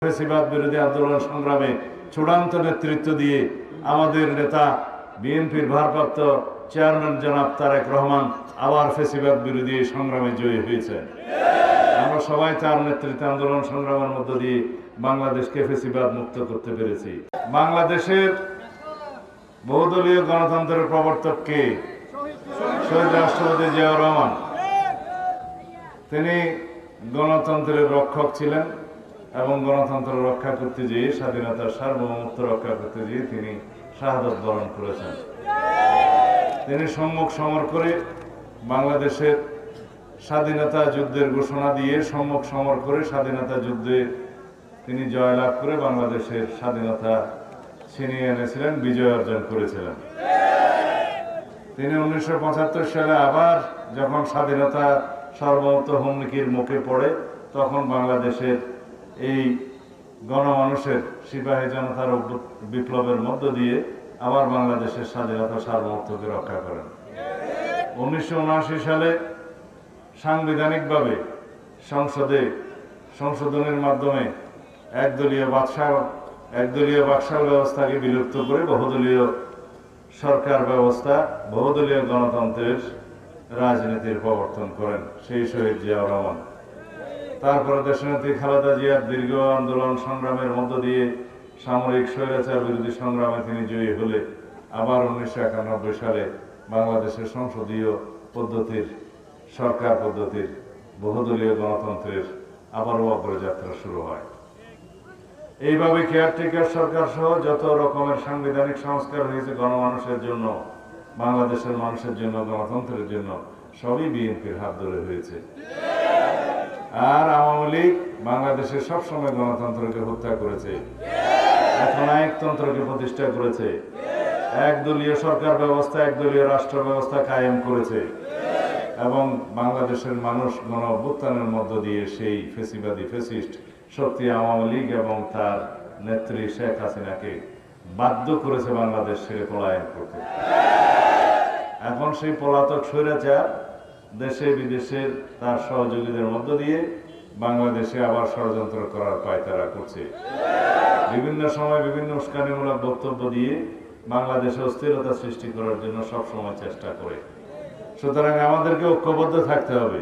ফ্যাসিবাদ বিরোধী আন্দোলন সংগ্রামে চূড়ান্ত নেতৃত্ব দিয়ে আমাদের নেতা বিএনপির ভারপ্রাপ্ত চেয়ারম্যান জনাব তারেক রহমান আবার ফ্যাসিবাদ বিরোধী সংগ্রামে জয়ী হয়েছেন। আমরা সবাই তার নেতৃত্বে আন্দোলন সংগ্রামের মধ্য দিয়ে বাংলাদেশকে ফ্যাসিবাদ মুক্ত করতে পেরেছি। বাংলাদেশের বহুদলীয় গণতন্ত্রের প্রবর্তক কে? শহীদ রাষ্ট্রপতি জিয়াউর রহমান। তিনি গণতন্ত্রের রক্ষক ছিলেন এবং গণতন্ত্র রক্ষা করতে গিয়ে, স্বাধীনতার সার্বভৌমত্ব রক্ষা করতে গিয়ে তিনি শাহাদত বরণ করেছেন। তিনি সম্মুখ সমর করে বাংলাদেশের স্বাধীনতা যুদ্ধের ঘোষণা দিয়ে সম্মুখ সমর করে স্বাধীনতা যুদ্ধে তিনি জয়লাভ করে বাংলাদেশের স্বাধীনতা ছিনিয়ে এনেছিলেন, বিজয় অর্জন করেছিলেন। তিনি 1975 সালে আবার যখন স্বাধীনতা সার্বভৌমত্ব হুমকির মুখে পড়ে, তখন বাংলাদেশের এই গণমানুষের সিপাহী জনতার বিপ্লবের মধ্য দিয়ে আবার বাংলাদেশের স্বাধীনতা সার্বভৌমত্বকে রক্ষা করেন। 1979 সালে সাংবিধানিকভাবে সংসদে সংশোধনের মাধ্যমে একদলীয় বাকশাল ব্যবস্থাকে বিলুপ্ত করে বহুদলীয় সরকার ব্যবস্থা, বহুদলীয় গণতন্ত্রের রাজনীতির প্রবর্তন করেন সেই শহীদ জিয়াউর রহমান। তারপরে দেশনেত্রী খালেদা জিয়ার দীর্ঘ আন্দোলন সংগ্রামের মধ্য দিয়ে সামরিক স্বৈরাচার বিরোধী সংগ্রামে তিনি জয়ী হলে আবার 1991 সালে বাংলাদেশের সংসদীয় পদ্ধতির, সরকার পদ্ধতির, বহুদলীয় গণতন্ত্রের আবারও অগ্রযাত্রা শুরু হয়। এইভাবে কেয়ারটেকার সরকার সহ যত রকমের সাংবিধানিক সংস্কার হয়েছে গণমানুষের জন্য, বাংলাদেশের মানুষের জন্য, গণতন্ত্রের জন্য, সবই বিএনপির হাত ধরে হয়েছে। আর আওয়ামী লীগ বাংলাদেশে সবসময় গণতন্ত্রকে হত্যা করেছে, একনায়কতন্ত্রকে প্রতিষ্ঠা করেছে, একদলীয় সরকার ব্যবস্থা, একদলীয় রাষ্ট্র ব্যবস্থা কায়েম করেছে এবং বাংলাদেশের মানুষ গণ অভ্যুত্থানের মধ্য দিয়ে সেই ফ্যাসিবাদী ফ্যাসিস্ট শক্তি আওয়ামী লীগ এবং তার নেত্রী শেখ হাসিনাকে বাধ্য করেছে বাংলাদেশ ছেড়ে পলায়ন করতে। এখন সেই পলাতক স্বৈরাচার দেশে বিদেশের তার সহযোগীদের মধ্য দিয়ে বাংলাদেশে আবার ষড়যন্ত্র করার পায়তারা করছে। বিভিন্ন সময় বিভিন্ন উস্কানিমূলক বক্তব্য দিয়ে বাংলাদেশে অস্থিরতা সৃষ্টি করার জন্য সবসময় চেষ্টা করে। সুতরাং আমাদেরকে ঐক্যবদ্ধ থাকতে হবে,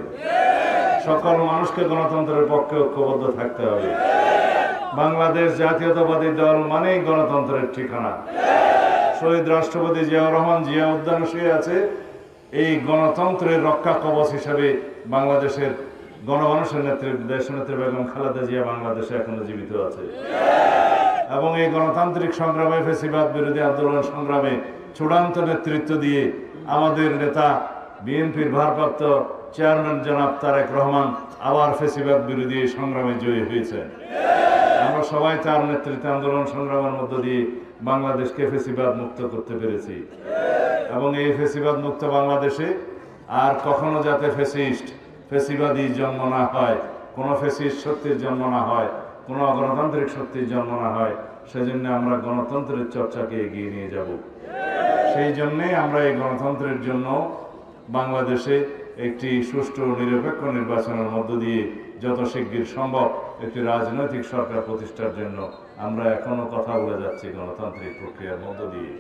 সকল মানুষকে গণতন্ত্রের পক্ষে ঐক্যবদ্ধ থাকতে হবে। বাংলাদেশ জাতীয়তাবাদী দল মানেই গণতন্ত্রের ঠিকানা। শহীদ রাষ্ট্রপতি জিয়াউর রহমান জিয়া উদ্যানে শুয়ে আছে, এই গণতন্ত্রের রক্ষা কবচ হিসাবে বাংলাদেশের গণমানুষের নেত্রী দেশনেত্রী বেগম খালেদা জিয়া বাংলাদেশে এখনো জীবিত আছে এবং এই গণতান্ত্রিক সংগ্রামে, ফ্যাসিবাদ বিরোধী আন্দোলন সংগ্রামে চূড়ান্ত নেতৃত্ব দিয়ে আমাদের নেতা বিএনপির ভারপ্রাপ্ত চেয়ারম্যান জনাব তারেক রহমান আবার ফ্যাসিবাদ বিরোধী সংগ্রামে জয়ী হয়েছেন। আমরা সবাই তার নেতৃত্বে আন্দোলন সংগ্রামের মধ্য দিয়ে বাংলাদেশকে ফ্যাসিবাদ মুক্ত করতে পেরেছি এবং এই ফ্যাসিবাদ মুক্ত বাংলাদেশে আর কখনো যাতে ফ্যাসিবাদী জন্ম না হয়, কোনো ফ্যাসিস্ট শক্তির জন্ম না হয়, কোনো অগণতান্ত্রিক শক্তির জন্ম না হয়, সেজন্য আমরা গণতন্ত্রের চর্চাকে এগিয়ে নিয়ে যাব। সেই জন্যে আমরা এই গণতন্ত্রের জন্য বাংলাদেশে একটি সুষ্ঠু নিরপেক্ষ নির্বাচনের মধ্য দিয়ে যত শিগগির সম্ভব একটি রাজনৈতিক সরকার প্রতিষ্ঠার জন্য আমরা এখনো কথা বলে যাচ্ছি গণতান্ত্রিক প্রক্রিয়ার মধ্য দিয়ে।